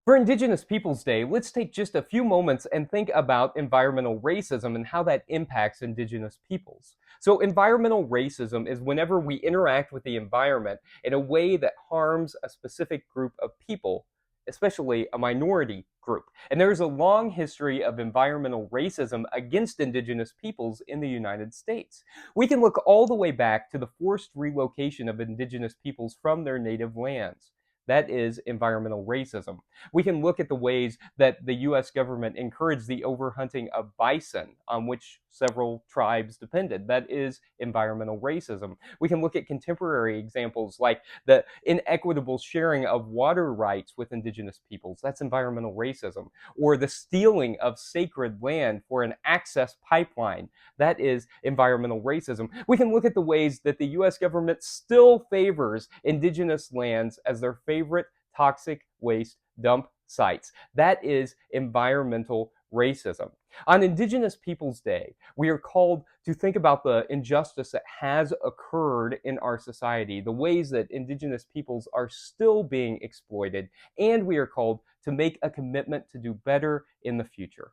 For Indigenous Peoples Day, let's take just a few moments and think about environmental racism and how that impacts Indigenous peoples. So, environmental racism is whenever we interact with the environment in a way that harms a specific group of people, especially a minority group. And there's a long history of environmental racism against Indigenous peoples in the United States. We can look all the way back to the forced relocation of Indigenous peoples from their native lands. That is environmental racism. We can look at the ways that the US government encouraged the overhunting of bison, on which several tribes depended. That is environmental racism. We can look at contemporary examples like the inequitable sharing of water rights with Indigenous peoples. That's environmental racism. Or the stealing of sacred land for an access pipeline. That is environmental racism. We can look at the ways that the US government still favors Indigenous lands as their favorite toxic waste dump sites. That is environmental racism. On Indigenous Peoples Day, we are called to think about the injustice that has occurred in our society, the ways that Indigenous peoples are still being exploited, and we are called to make a commitment to do better in the future.